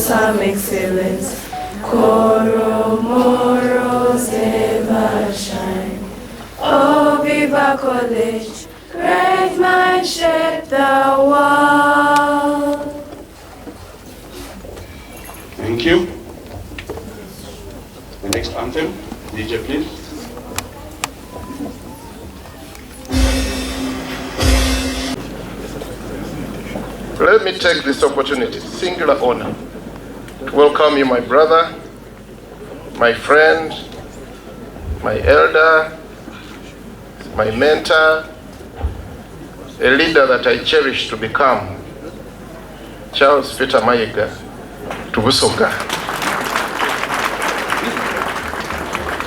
Some excellence, Koromoros ever shine. Oh, Viva College, great minds shape the world. Thank you. The next anthem, DJ please. Let me take this opportunity, singular honor, to welcome you, my brother, my friend, my elder, my mentor, a leader that I cherish to become, Charles Peter Mayiga, to Busoga.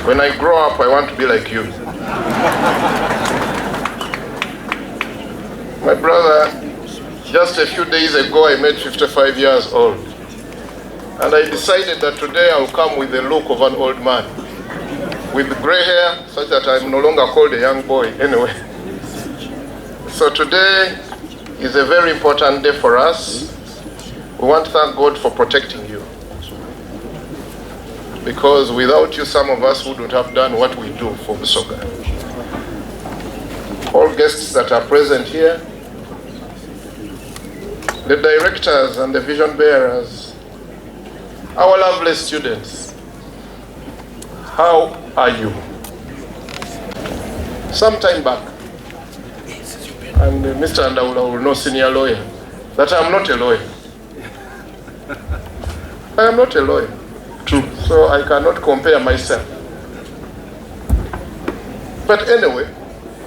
When I grow up, I want to be like you. My brother, just a few days ago, I made 55 years old. And I decided that today I'll come with the look of an old man, with gray hair, such that I'm no longer called a young boy anyway. So today is a very important day for us. We want to thank God for protecting you. Because without you, some of us wouldn't have done what we do for Busoga. All guests that are present here, the directors and the vision bearers, our lovely students, how are you? Some time back, and Mr. Andaula will know, senior lawyer, that I'm not a lawyer. I am not a lawyer, true, so I cannot compare myself. But anyway,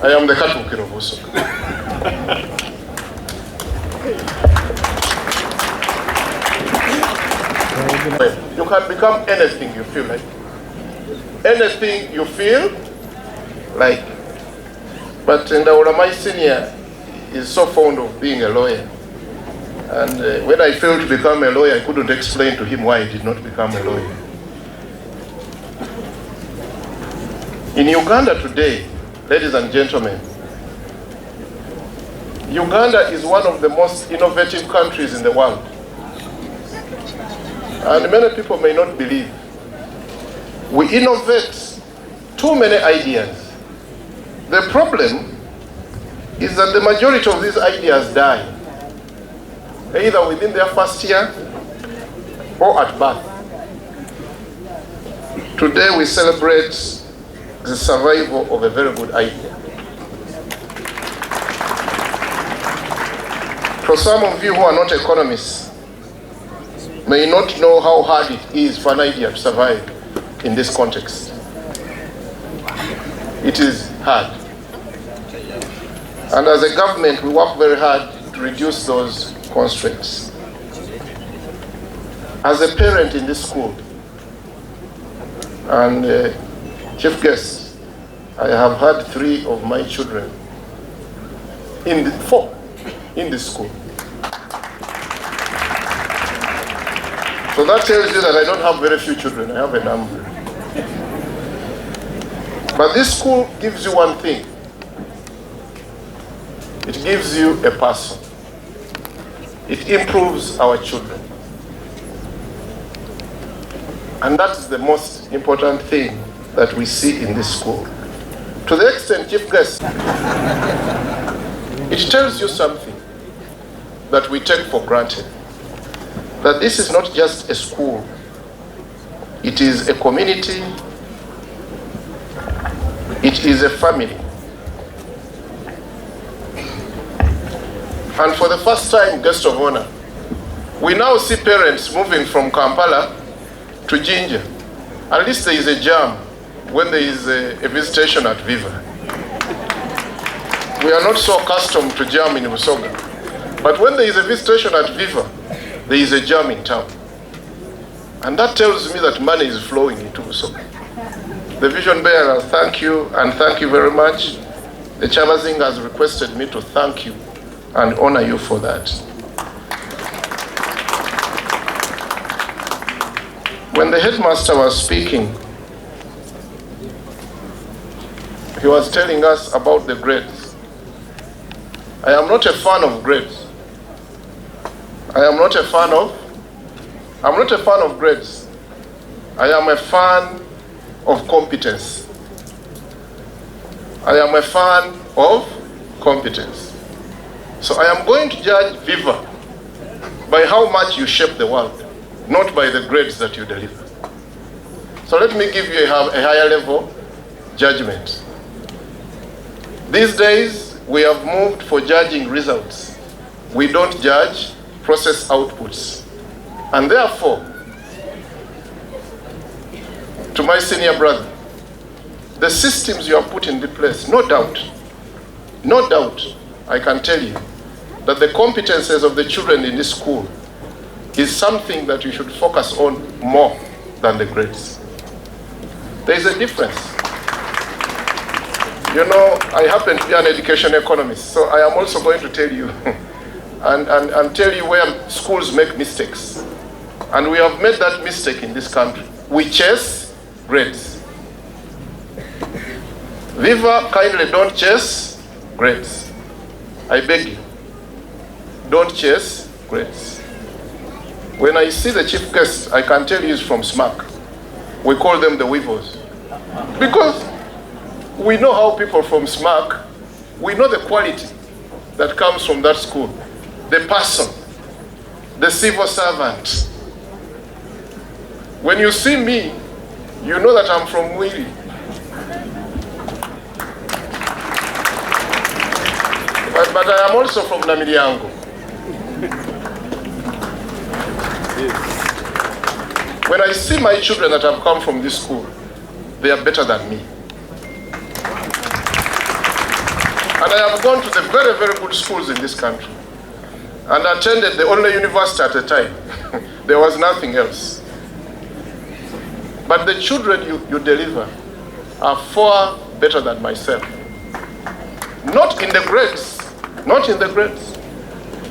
I am the Katuki of Busoga. You can become anything you feel like. Anything you feel like. But my senior is so fond of being a lawyer. And when I failed to become a lawyer, I couldn't explain to him why I did not become a lawyer. In Uganda today, ladies and gentlemen, Uganda is one of the most innovative countries in the world. And many people may not believe. We innovate too many ideas. The problem is that the majority of these ideas die, either within their first year or at birth. Today we celebrate the survival of a very good idea. For some of you who are not economists, may not know how hard it is for Nigeria to survive in this context. It is hard. And as a government, we work very hard to reduce those constraints. As a parent in this school, and chief guest, I have had 3 of my children, 4 in this school. So that tells you that I don't have very few children, I have a number. But this school gives you one thing. It gives you a person. It improves our children. And that's the most important thing that we see in this school. To the extent, chief guest, it tells you something that we take for granted. That this is not just a school. It is a community. It is a family. And for the first time, guest of honor, we now see parents moving from Kampala to Jinja. At least there is a jam when there is a visitation at Viva. We are not so accustomed to jam in Busoga. But when there is a visitation at Viva, there is a jam in town. And that tells me that money is flowing into Busoga. The vision bearer, thank you, and thank you very much. The Kyabazinga has requested me to thank you and honor you for that. When the headmaster was speaking, he was telling us about the grades. I am not a fan of grades. I'm not a fan of grades. I am a fan of competence. I am a fan of competence. So I am going to judge Viva by how much you shape the world, not by the grades that you deliver. So let me give you a higher level judgment. These days, we have moved for judging results. We don't judge process outputs. And therefore, to my senior brother, the systems you have put into place, no doubt, I can tell you that the competences of the children in this school is something that you should focus on more than the grades. There is a difference. You know, I happen to be an education economist, so I am also going to tell you and tell you where schools make mistakes. And we have made that mistake in this country. We chase grades. Viva, kindly don't chase grades. I beg you, don't chase grades. When I see the chief guest, I can tell he's from SMAC. We call them the weavers. Because we know how people from SMAC, we know the quality that comes from that school. The person, the civil servant. When you see me, you know that I'm from Wili. But I am also from Namiriango. When I see my children that have come from this school, they are better than me. And I have gone to the very, very good schools in this country and attended the only university at the time. There was nothing else. But the children you deliver are far better than myself. Not in the grades,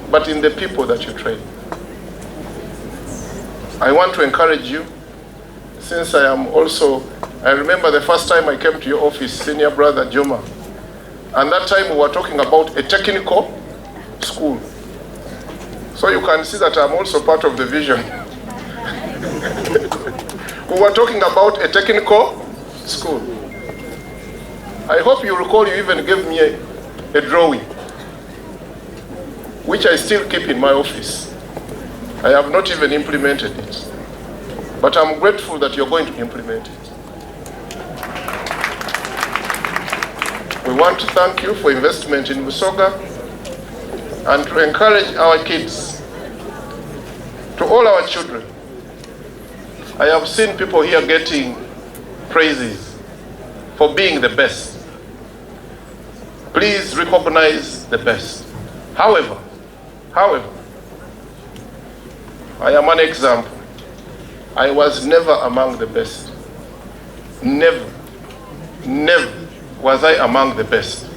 but in the people that you train. I want to encourage you, since I remember the first time I came to your office, senior brother Juma, and that time we were talking about a technical school. So you can see that I'm also part of the vision. We were talking about a technical school. I hope you recall you even gave me a drawing, which I still keep in my office. I have not even implemented it. But I'm grateful that you're going to implement it. We want to thank you for investment in Busoga. and to encourage our kids, to all our children. I have seen people here getting praises for being the best. Please recognize the best. However, I am an example. I was never among the best. Never was I among the best.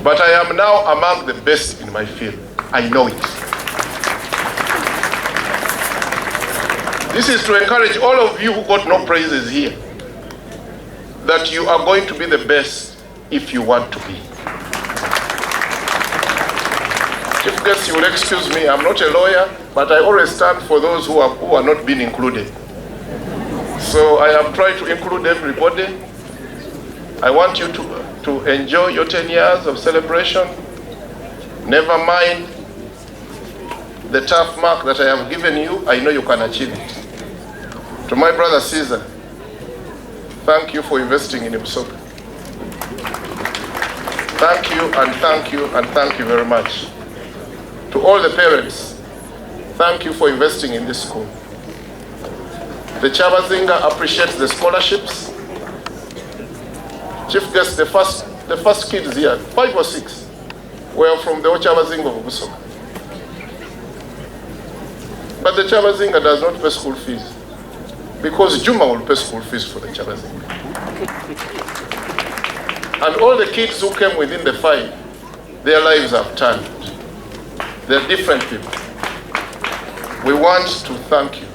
But I am now among the best in my field. I know it. This is to encourage all of you who got no praises here, that you are going to be the best if you want to be. Chief guest, you will excuse me, I'm not a lawyer, but I always stand for those who are not being included. So I have tried to include everybody. I want you to enjoy your 10 years of celebration. Never mind the tough mark that I have given you, I know you can achieve it. To my brother Caesar, thank you for investing in Busoga. Thank you and thank you and thank you very much. To all the parents, thank you for investing in this school. The Kyabazinga appreciates the scholarships. Chief guest, the first kids here, 5 or 6, were from the Kyabazinga of Busoga. But the Kyabazinga does not pay school fees, because Juma will pay school fees for the Kyabazinga. And all the kids who came within the 5, their lives have turned. They're different people. We want to thank you.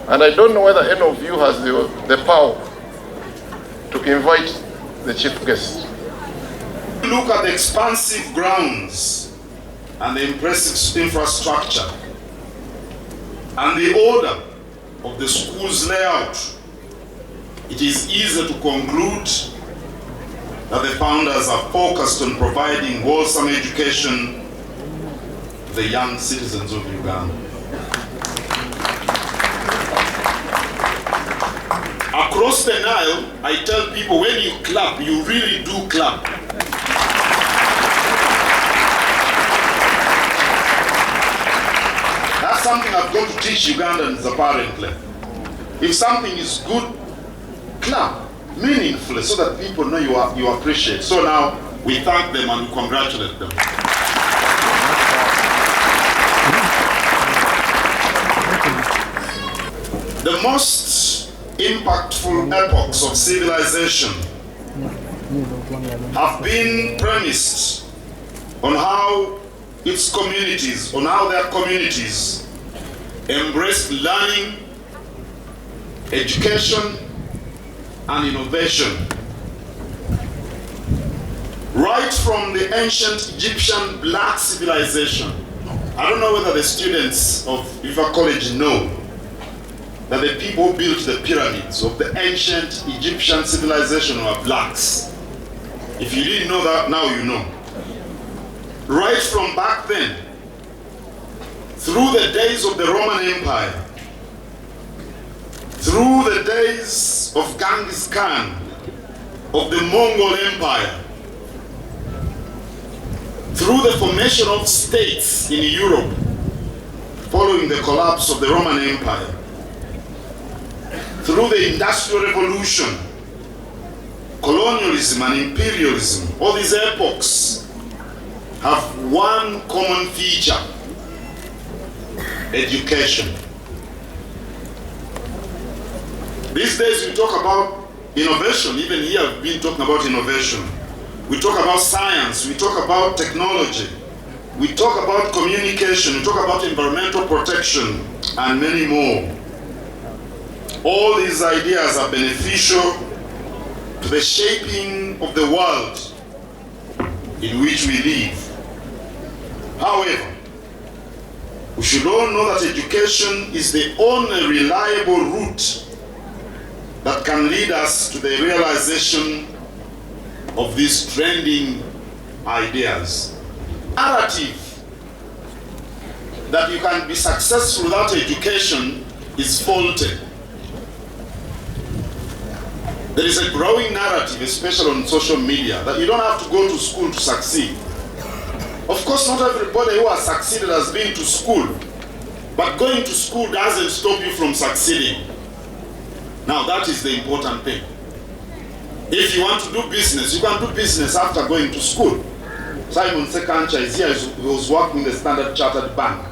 And I don't know whether any of you has the power to invite the chief guest. Look at the expansive grounds and the impressive infrastructure and the order of the school's layout. It is easy to conclude that the founders are focused on providing wholesome education to the young citizens of Uganda. Across the Nile, I tell people, when you clap, you really do clap. That's something I've got to teach Ugandans apparently. If something is good, clap meaningfully so that people know you appreciate. So now we thank them and we congratulate them. The most impactful epochs of civilization have been premised on how its communities, on how their communities embraced learning, education, and innovation. Right from the ancient Egyptian black civilization. I don't know whether the students of Viva College know that the people who built the pyramids of the ancient Egyptian civilization were blacks. If you didn't know that, now you know. Right from back then, through the days of the Roman Empire, through the days of Genghis Khan, of the Mongol Empire, through the formation of states in Europe following the collapse of the Roman Empire, through the Industrial Revolution, colonialism and imperialism, all these epochs have one common feature: education. These days we talk about innovation. Even here I've been talking about innovation. We talk about science, we talk about technology, we talk about communication, we talk about environmental protection, and many more. All these ideas are beneficial to the shaping of the world in which we live. However, we should all know that education is the only reliable route that can lead us to the realization of these trending ideas. Narrative that you can be successful without education is faulty. There is a growing narrative, especially on social media, that you don't have to go to school to succeed. Of course, not everybody who has succeeded has been to school, but going to school doesn't stop you from succeeding. Now, that is the important thing. If you want to do business, you can do business after going to school. Simon Sekancha is here, he was working in the Standard Chartered Bank.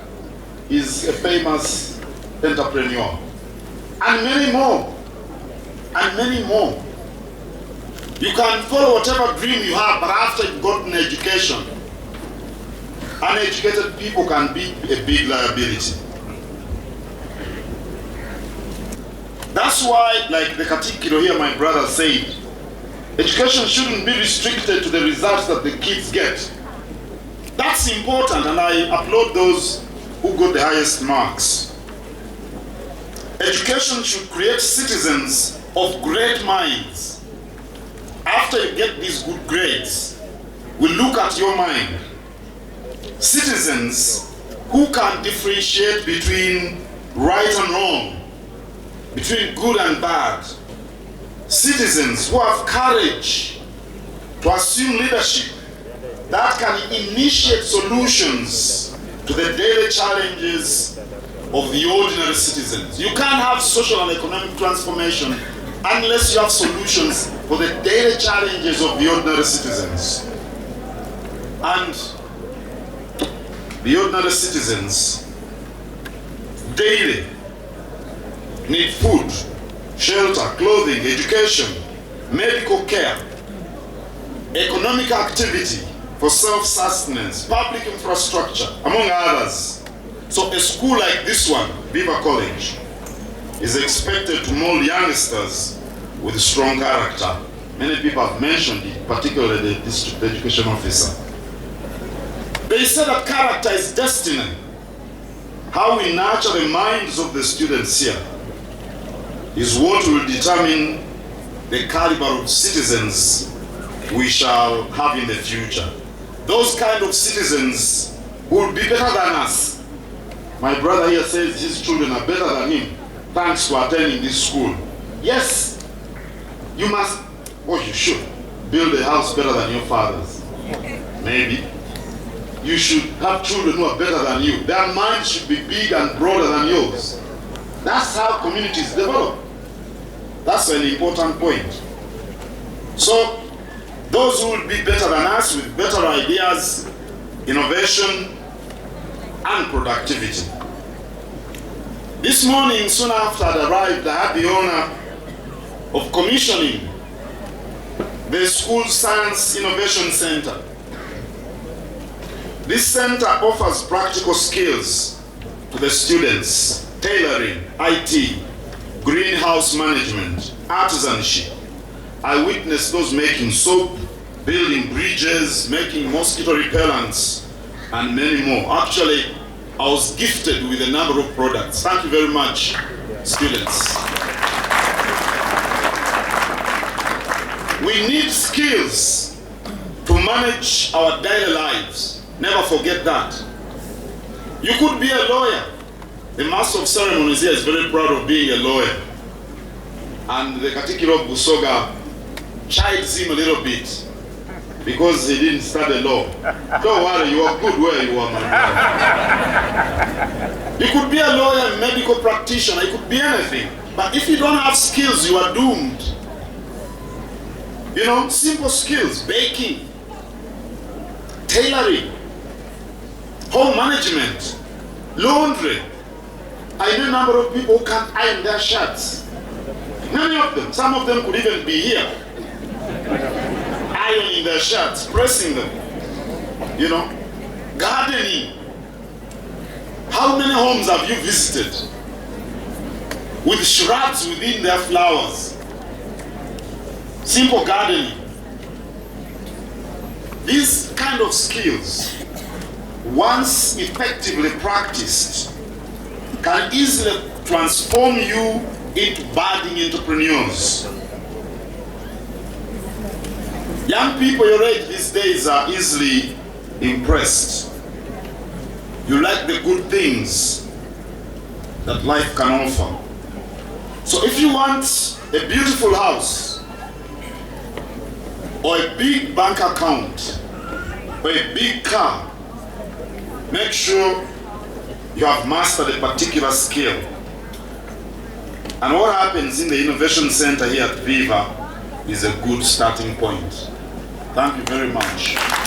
He's a famous entrepreneur. And many more. And many more. You can follow whatever dream you have, but after you've gotten education, uneducated people can be a big liability. That's why, like the Katikiro here, my brother said, education shouldn't be restricted to the results that the kids get. That's important, and I applaud those who got the highest marks. Education should create citizens of great minds. After you get these good grades, we look at your mind. Citizens who can differentiate between right and wrong, between good and bad. Citizens who have courage to assume leadership that can initiate solutions to the daily challenges of the ordinary citizens. You can't have social and economic transformation unless you have solutions for the daily challenges of the ordinary citizens. And the ordinary citizens daily need food, shelter, clothing, education, medical care, economic activity for self-sustenance, public infrastructure, among others. So a school like this one, Viva College, is expected to mold youngsters with strong character. Many people have mentioned it, particularly the district education officer. They say that character is destiny. How we nurture the minds of the students here is what will determine the caliber of citizens we shall have in the future. Those kind of citizens will be better than us. My brother here says his children are better than him, thanks to attending this school. Yes, you must, or you should, build a house better than your father's. Maybe. You should have children who are better than you. Their minds should be big and broader than yours. That's how communities develop. That's an important point. So, those who will be better than us with better ideas, innovation, and productivity. This morning, soon after I arrived, I had the honor of commissioning the school Science Innovation Center. This center offers practical skills to the students: tailoring, IT, greenhouse management, artisanship. I witnessed those making soap, building bridges, making mosquito repellents, and many more. Actually, I was gifted with a number of products. Thank you very much, students. We need skills to manage our daily lives. Never forget that. You could be a lawyer. The Master of Ceremonies here is very proud of being a lawyer. And the Katikiro Busoga chides him a little bit because he didn't study law. Don't worry, you are good where you are, my brother. You could be a lawyer, a medical practitioner, you could be anything. But if you don't have skills, you are doomed. You know, simple skills: baking, tailoring, home management, laundry. I know a number of people who can't iron their shirts. Many of them, some of them could even be here, ironing their shirts, pressing them, you know, gardening. How many homes have you visited with shrubs within their flowers? Simple gardening. These kind of skills, once effectively practiced, can easily transform you into budding entrepreneurs. Young people your age these days are easily impressed. You like the good things that life can offer. So if you want a beautiful house, or a big bank account, or a big car, Make sure you have mastered a particular skill. And what happens in the Innovation Center here at Viva is a good starting point. Thank you very much.